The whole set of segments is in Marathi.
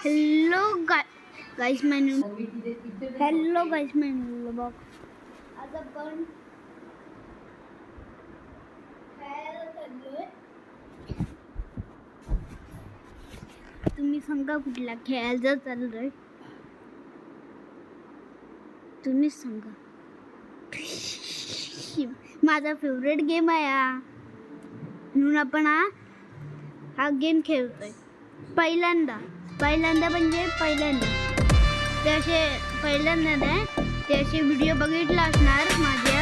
हॅलो गाईस मेनू हॅलो गाईस मेनू बघ आज आपण खेळायला चाललोय. तुम्ही सांगा कुठला खेळायला चाललोय, तुम्ही सांगा. माझा फेवरेट गेम आहे हा, म्हणून आपण हा गेम खेळतोय. पहिल्यांदा म्हणजे ते असे पहिल्यांदा नाही ते असे व्हिडिओ बघितला असणार माझ्या.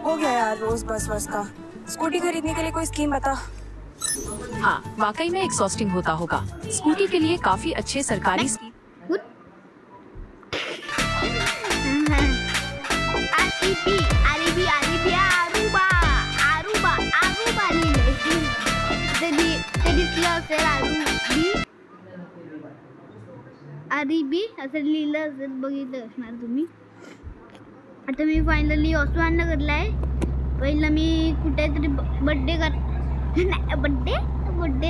हो गया यार रोज बस का। स्कूटी खरीदने के लिए कोई स्कीम बता। हाँ, वाकई में एक्सॉस्टिंग होता होगा। स्कूटी के लिए काफी अच्छे सरकारी स्कीम आरिबी असं लिहिलं असेल, बघितलं असणार तुम्ही. आता मी फायनली ऑस्वान करलाय. पहिला मी कुठेतरी बड्डे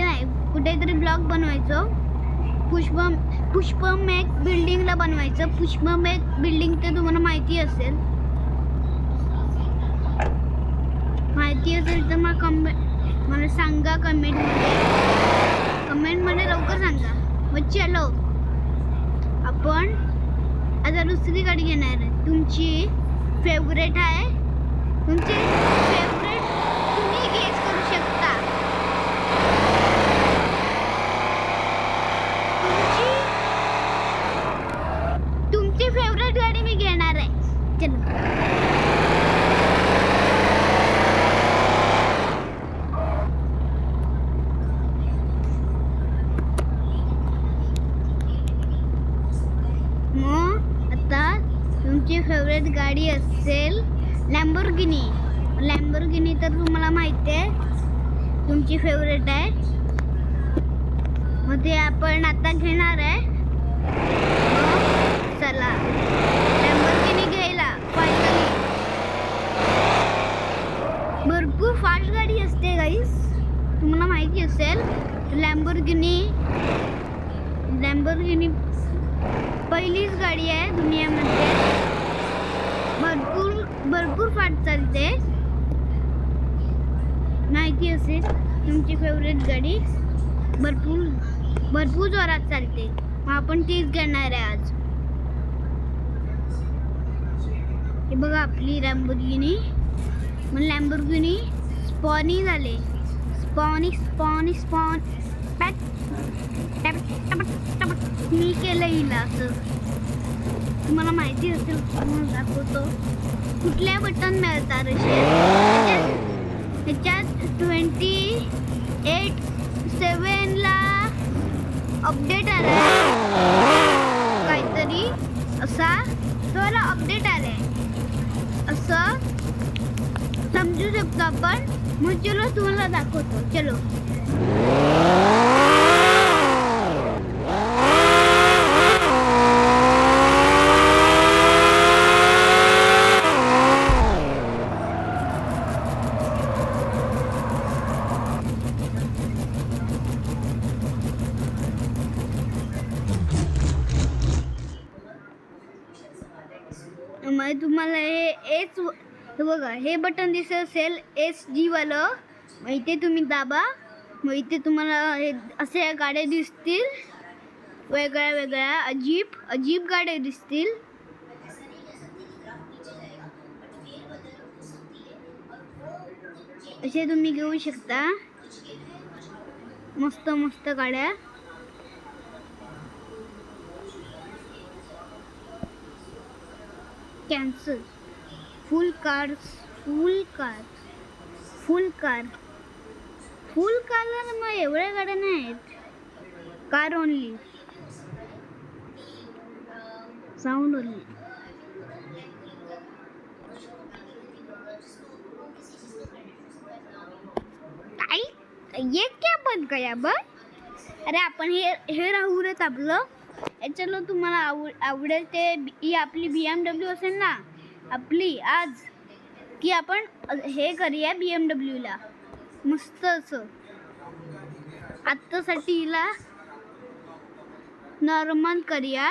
नाही कुठेतरी ब्लॉग बनवायचो. पुष्पम एक बिल्डिंगला बनवायचं. पुष्पम एक बिल्डिंग ते तुम्हाला माहिती असेल तर मला सांगा कमेंटमध्ये लवकर सांगा. मग चलो आपण आता दुसरी गाडी घेणार आहे. तुमची फेवरेट आहे, तुमची फेवरेट तुम्ही गेस करू शकता. तुमची फेवरेट गाडी मी घेणार आहे. चलो तुमची फेवरेट गाडी असेल लॅम्बोर्गिनी तर तुम्हाला माहिती आहे तुमची फेवरेट आहे. मग ते आपण आता घेणार आहे. चला लॅम्बोर्गिनी घ्यायला. फायनली भरपूर फास्ट गाडी असते गाईस, तुम्हाला माहिती असेल. लॅम्बोर्गिनी पहिलीच गाडी आहे दुनियामध्ये, भरपूर फास्ट चालते. माहिती असेल तुमची फेवरेट गाडी भरपूर जोरात चालते. मग आपण तीच घेणार आहे आज. हे बघा आपली लॅम्बोर्गिनी. मग लॅम्बोर्गिनी स्पॉनी झाले. स्पॉन मी केलं हिला असं. तुम्हाला माहिती असेल तुम्हाला दाखवतो कुठल्या बटन मिळतात. त्याच्यात 28/7 ला अपडेट आलाय काहीतरी असा. तर अपडेट आलाय असं समजू शकतो आपण. मग चलो तुम्हाला दाखवतो. चलो मग तुम्हाला हे बघा हे बटन दिसत असेल SG वालं. मग इथे तुम्ही दाबा. मग इथे तुम्हाला हे असे गाड्या दिसतील, वेगळ्या अजीब गाड्या दिसतील. असे तुम्ही घेऊ शकता. मस्त मस्त गाड्या. कॅन्सल. फुल कार. मग एवढ्या गाड्या नाहीत. Car only. Sound only. ये क्या बंद कया ब. अरे आपण हे राहू रे आपलं. चलो तुम्हाला आवडेल ते ही आपली BMW असेल ना आपली आज, की आपण हे करूया BMW ला मस्त असं. आत्तासाठी हिला नॉर्मल करूया.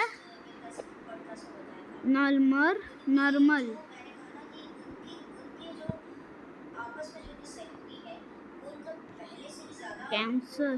नॉर्मल. कॅन्सल.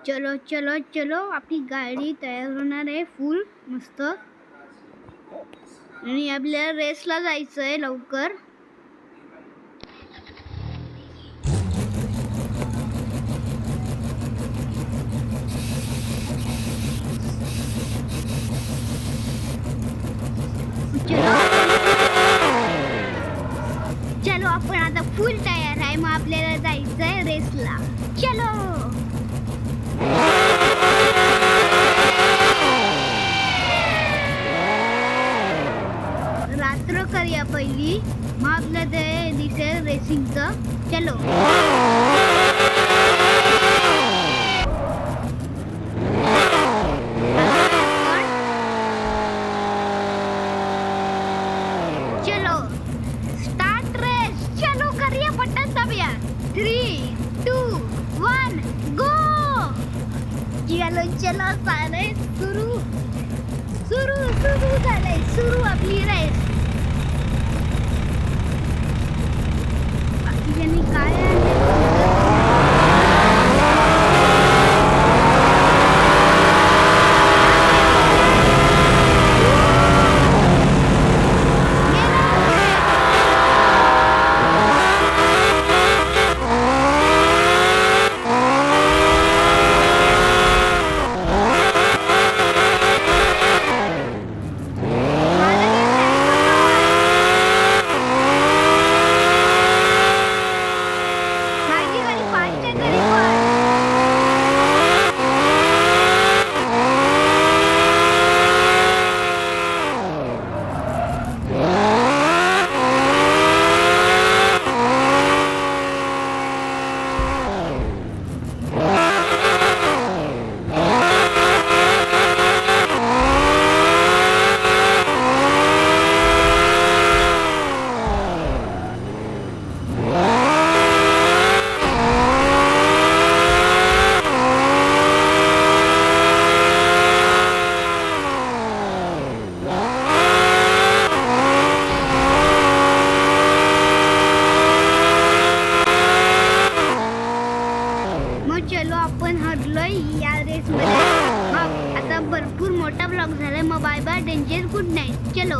चलो चलो चलो आपली गाडी तयार होणार आहे फुल मस्त. आणि आपल्याला रेसला जायचं आहे लवकर. चलो आपण आता फुल तयार आहे. मग आपल्याला जायचं आहे रेसला. चलो. रात्र करूया पहिली, मग आपलं ते दिसेल रेसिंगचं. चलो. चलो स्टार्ट रेस. चलो करूया बटन दाबूया. 3, 2, 1 गो. चलो सारे सुरू झालंय. सुरू आपली रेस. बाकीच्यांनी काय आपण हरलोय या रेसमध्ये. मग आता भरपूर मोठा ब्लॉग झालाय. मग bye bye. Danger good night. चलो.